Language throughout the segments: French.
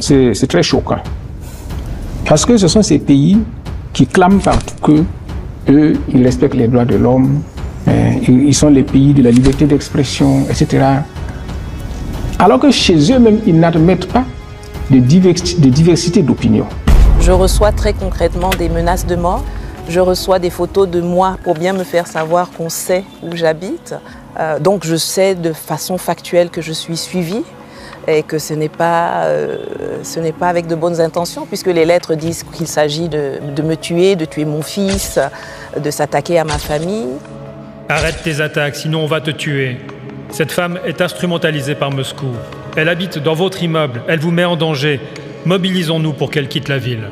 C'est très choquant. Parce que ce sont ces pays qui clament partout qu'eux, ils respectent les droits de l'homme, ils sont les pays de la liberté d'expression, etc. Alors que chez eux-mêmes, ils n'admettent pas de diversité d'opinion. Je reçois très concrètement des menaces de mort. Je reçois des photos de moi pour bien me faire savoir qu'on sait où j'habite. Donc je sais de façon factuelle que je suis suivie et que ce n'est pas avec de bonnes intentions, puisque les lettres disent qu'il s'agit de me tuer, de tuer mon fils, de s'attaquer à ma famille. Arrête tes attaques, sinon on va te tuer. Cette femme est instrumentalisée par Moscou. Elle habite dans votre immeuble, elle vous met en danger. Mobilisons-nous pour qu'elle quitte la ville.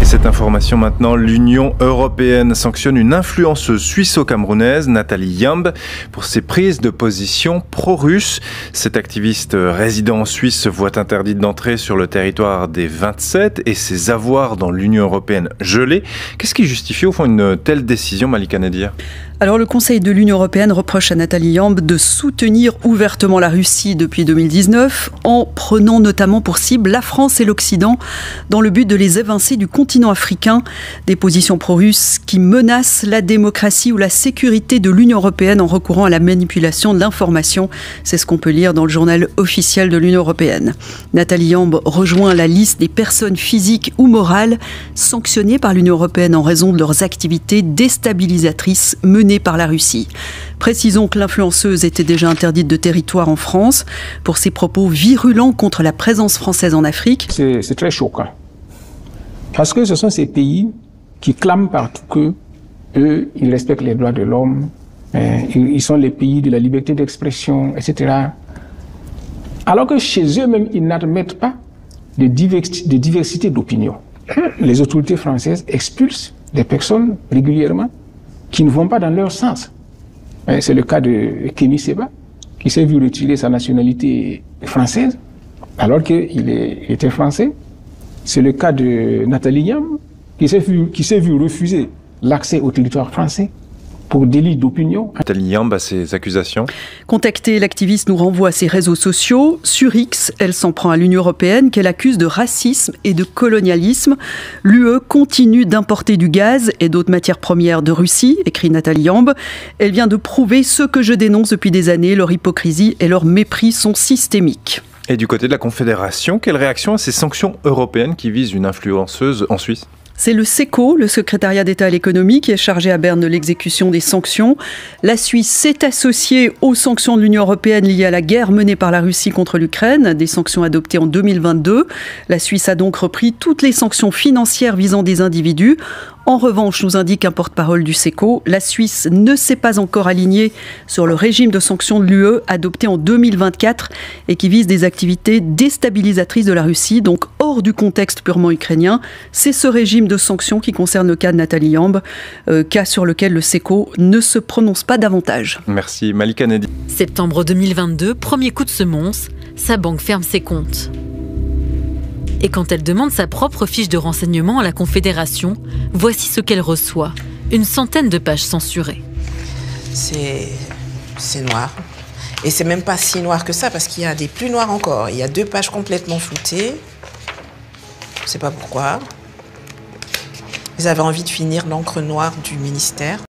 Et cette information maintenant, l'Union européenne sanctionne une influenceuse suisse-camerounaise, Nathalie Yamb, pour ses prises de position pro-russes. Cette activiste résidant en Suisse se voit interdite d'entrer sur le territoire des 27 et ses avoirs dans l'Union européenne gelés. Qu'est-ce qui justifie au fond une telle décision, Malika Nadir ? Alors le Conseil de l'Union européenne reproche à Nathalie Yamb de soutenir ouvertement la Russie depuis 2019 en prenant notamment pour cible la France et l'Occident dans le but de les évincer du continent africain, des positions pro-russes qui menacent la démocratie ou la sécurité de l'Union européenne en recourant à la manipulation de l'information. C'est ce qu'on peut lire dans le journal officiel de l'Union européenne. Nathalie Yamb rejoint la liste des personnes physiques ou morales sanctionnées par l'Union européenne en raison de leurs activités déstabilisatrices menées par la Russie. Précisons que l'influenceuse était déjà interdite de territoire en France pour ses propos virulents contre la présence française en Afrique. C'est très choquant. Parce que ce sont ces pays qui clament partout qu'eux, ils respectent les droits de l'homme, ils sont les pays de la liberté d'expression, etc. Alors que chez eux-mêmes, ils n'admettent pas de diversité d'opinion. Les autorités françaises expulsent des personnes régulièrement qui ne vont pas dans leur sens. C'est le cas de Kémy Séba, qui s'est vu retirer sa nationalité française, alors qu'il était français. C'est le cas de Nathalie Yamb, qui s'est vu refuser l'accès au territoire français pour délit d'opinion. Nathalie Yamb a ses accusations. Contactée, l'activiste nous renvoie à ses réseaux sociaux. Sur X, elle s'en prend à l'Union européenne qu'elle accuse de racisme et de colonialisme. L'UE continue d'importer du gaz et d'autres matières premières de Russie, écrit Nathalie Yamb. Elle vient de prouver ce que je dénonce depuis des années. Leur hypocrisie et leur mépris sont systémiques. Et du côté de la Confédération, quelle réaction à ces sanctions européennes qui visent une influenceuse en Suisse ? C'est le SECO, le secrétariat d'État à l'économie, qui est chargé à Berne de l'exécution des sanctions. La Suisse s'est associée aux sanctions de l'Union européenne liées à la guerre menée par la Russie contre l'Ukraine, des sanctions adoptées en 2022. La Suisse a donc repris toutes les sanctions financières visant des individus. En revanche, nous indique un porte-parole du SECO, la Suisse ne s'est pas encore alignée sur le régime de sanctions de l'UE adopté en 2024 et qui vise des activités déstabilisatrices de la Russie, donc hors du contexte purement ukrainien. C'est ce régime de sanctions qui concerne le cas de Nathalie Yamb, cas sur lequel le SECO ne se prononce pas davantage. Merci Malika Nadir. Septembre 2022, premier coup de semonce, sa banque ferme ses comptes. Et quand elle demande sa propre fiche de renseignement à la Confédération, voici ce qu'elle reçoit. Une centaine de pages censurées. C'est noir. Et c'est même pas si noir que ça, parce qu'il y a des plus noirs encore. Il y a 2 pages complètement floutées. Je sais pas pourquoi. Ils avaient envie de finir l'encre noire du ministère.